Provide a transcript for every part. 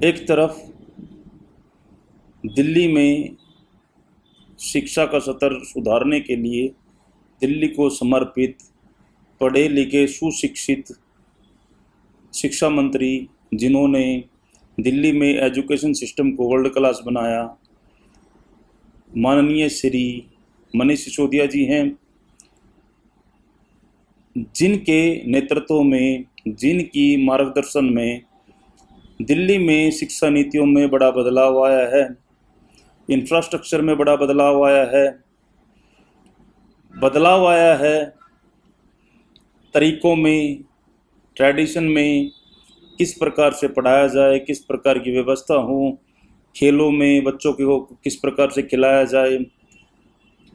एक तरफ दिल्ली में शिक्षा का स्तर सुधारने के लिए दिल्ली को समर्पित पढ़े लिखे सुशिक्षित शिक्षा मंत्री जिन्होंने दिल्ली में एजुकेशन सिस्टम को वर्ल्ड क्लास बनाया, माननीय श्री मनीष सिसोदिया जी हैं, जिनके नेतृत्व में, जिनकी मार्गदर्शन में दिल्ली में शिक्षा नीतियों में बड़ा बदलाव आया है, इंफ्रास्ट्रक्चर में बड़ा बदलाव आया है, तरीक़ों में, ट्रेडिशन में किस प्रकार से पढ़ाया जाए, किस प्रकार की व्यवस्था हो, खेलों में बच्चों को किस प्रकार से खिलाया जाए,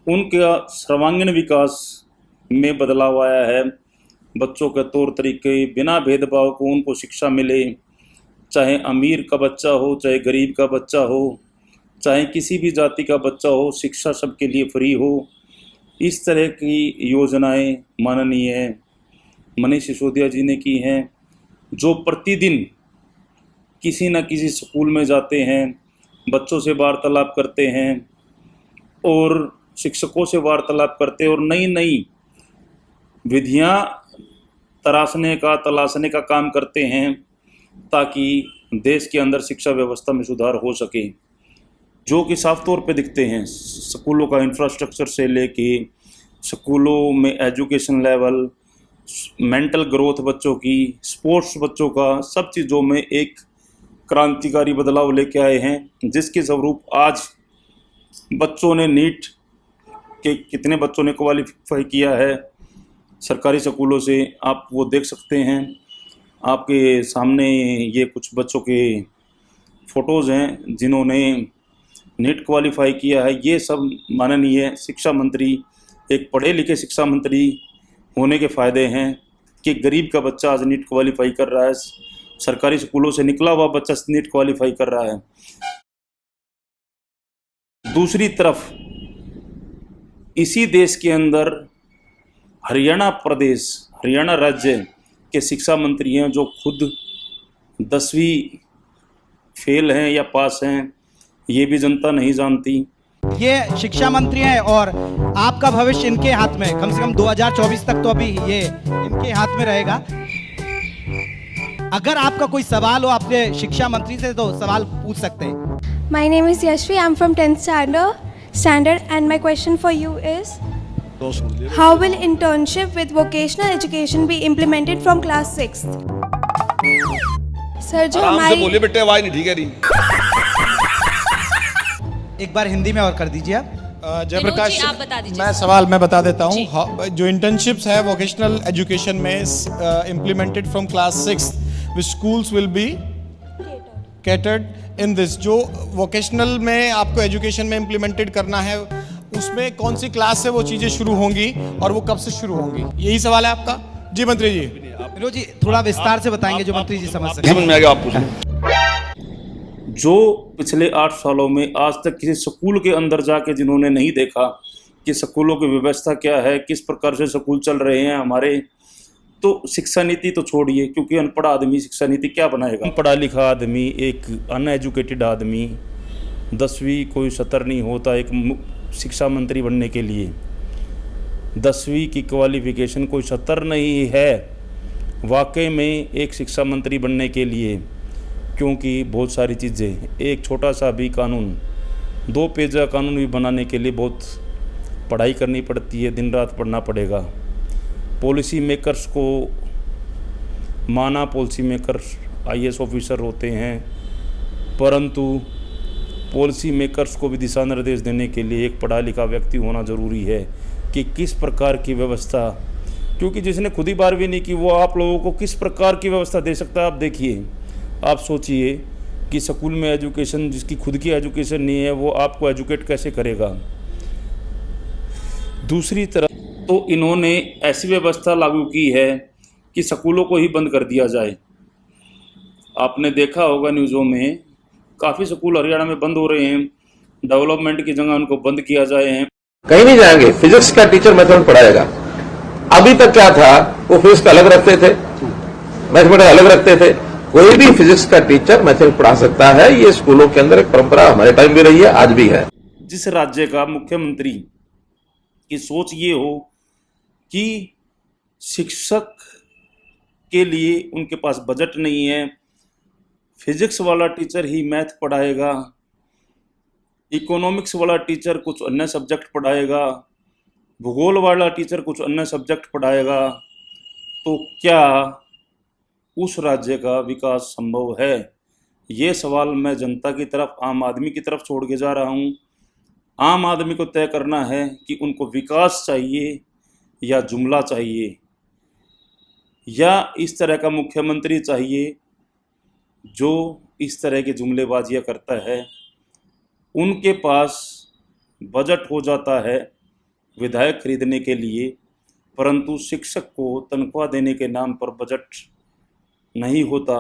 उनका सर्वांगीण विकास में बदलाव आया है। बच्चों के तौर तरीके बिना भेदभाव को उनको शिक्षा मिले, चाहे अमीर का बच्चा हो, चाहे गरीब का बच्चा हो, चाहे किसी भी जाति का बच्चा हो, शिक्षा सबके लिए फ्री हो। इस तरह की योजनाएं माननीय मनीष सिसोदिया जी ने की हैं, जो प्रतिदिन किसी न किसी स्कूल में जाते हैं, बच्चों से वार्तालाप करते हैं और शिक्षकों से वार्तालाप करते हैं और नई नई विधियां तलाशने का काम करते हैं ताकि देश के अंदर शिक्षा व्यवस्था में सुधार हो सके, जो कि साफ तौर पे दिखते हैं। स्कूलों का इंफ्रास्ट्रक्चर से लेके स्कूलों में एजुकेशन लेवल, मेंटल ग्रोथ बच्चों की, स्पोर्ट्स बच्चों का, सब चीज़ों में एक क्रांतिकारी बदलाव लेके आए हैं, जिसके स्वरूप आज बच्चों ने नीट के कितने बच्चों ने क्वालिफाई किया है सरकारी स्कूलों से, आप वो देख सकते हैं। आपके सामने ये कुछ बच्चों के फ़ोटोज़ हैं जिन्होंने नीट क्वालिफाई किया है। ये सब माननीय शिक्षा मंत्री, एक पढ़े लिखे शिक्षा मंत्री होने के फ़ायदे हैं कि गरीब का बच्चा आज नीट क्वालिफाई कर रहा है, सरकारी स्कूलों से निकला हुआ बच्चा नीट क्वालिफाई कर रहा है। दूसरी तरफ इसी देश के अंदर हरियाणा राज्य के शिक्षा मंत्री हैं जो खुद 10वीं फेल हैं या पास हैं, ये भी जनता नहीं जानती। ये शिक्षा मंत्री हैं और आपका भविष्य इनके हाथ में, कम से कम 2024 तक तो अभी ये इनके हाथ में रहेगा। अगर आपका कोई सवाल हो आपने शिक्षा मंत्री से तो सवाल पूछ सकते हैं। My name is Yashvi. I'm from 10th standard and my question for you is, how will internship with vocational education be implemented from class 6th? Sir, जो आराम से बोलिए बेटे, आवाज नहीं ठीक है रही। एक बार हिंदी में और कर दीजिए आप। जयप्रकाश, आप बता दीजिए। मैं बता देता हूँ। जो इंटर्नशिप्स है वोकेशनल एजुकेशन में implemented from class 6 which schools will be catered in this. जो वोकेशनल में आपको एजुकेशन में इम्प्लीमेंटेड करना है उसमें कौन सी क्लास से वो चीज़ें शुरू होंगी और वो कब से शुरू होंगी, यही सवाल है आपका। जी मंत्री जी। विनोद जी थोड़ा विस्तार से बताएंगे जो मंत्री जी समझ सकें। समझ में आ गया, आप पूछें। जो पिछले 8 सालों में आज तक किसी स्कूल के अंदर जाके जिन्होंने नहीं देखा कि स्कूलों की व्यवस्था क्या है, किस प्रकार से स्कूल चल रहे हैं हमारे, तो शिक्षा नीति तो छोड़िए, क्योंकि अनपढ़ आदमी शिक्षा नीति क्या बनाएगा। पढ़ा लिखा आदमी, एक अनएजुकेटेड आदमी, 10वीं कोई स्तर नहीं होता एक शिक्षा मंत्री बनने के लिए। 10वीं की क्वालिफिकेशन कोई स्तर नहीं है वाकई में एक शिक्षा मंत्री बनने के लिए, क्योंकि बहुत सारी चीज़ें, एक छोटा सा भी कानून, 2 पेज का कानून भी बनाने के लिए बहुत पढ़ाई करनी पड़ती है, दिन रात पढ़ना पड़ेगा। पॉलिसी मेकर्स को माना पॉलिसी मेकर IAS ऑफिसर होते हैं, परंतु पॉलिसी मेकर्स को भी दिशा निर्देश देने के लिए एक पढ़ा लिखा व्यक्ति होना ज़रूरी है कि किस प्रकार की व्यवस्था, क्योंकि जिसने खुद ही 12वीं नहीं की वो आप लोगों को किस प्रकार की व्यवस्था दे सकता है। आप देखिए, आप सोचिए कि स्कूल में एजुकेशन, जिसकी खुद की एजुकेशन नहीं है, वो आपको एजुकेट कैसे करेगा। दूसरी तरफ तो इन्होंने ऐसी व्यवस्था लागू की है कि स्कूलों को ही बंद कर दिया जाए। आपने देखा होगा न्यूज़ों में, काफ़ी स्कूल हरियाणा में बंद हो रहे हैं, डेवलपमेंट की जगह उनको बंद किया जाए हैं। कहीं नहीं जाएंगे, फिजिक्स का टीचर मैथमेटिक्स पढ़ाएगा। अभी तक क्या था, वो फिजिक्स अलग रखते थे, मैथमेटिक्स अलग रखते थे, कोई भी फिजिक्स का टीचर मैथमेटिक्स पढ़ा सकता है। ये स्कूलों के अंदर एक परंपरा हमारे टाइम भी रही है, आज भी है। जिस राज्य का मुख्यमंत्री की सोच ये हो कि शिक्षक के लिए उनके पास बजट नहीं है, फिजिक्स वाला टीचर ही मैथ पढ़ाएगा, इकोनॉमिक्स वाला टीचर कुछ अन्य सब्जेक्ट पढ़ाएगा, भूगोल वाला टीचर कुछ अन्य सब्जेक्ट पढ़ाएगा, तो क्या उस राज्य का विकास संभव है? ये सवाल मैं जनता की तरफ, आम आदमी की तरफ छोड़ के जा रहा हूँ। आम आदमी को तय करना है कि उनको विकास चाहिए या जुमला चाहिए, या इस तरह का मुख्यमंत्री चाहिए जो इस तरह की जुमलेबाजियाँ करता है। उनके पास बजट हो जाता है विधायक खरीदने के लिए, परंतु शिक्षक को तनख्वाह देने के नाम पर बजट नहीं होता।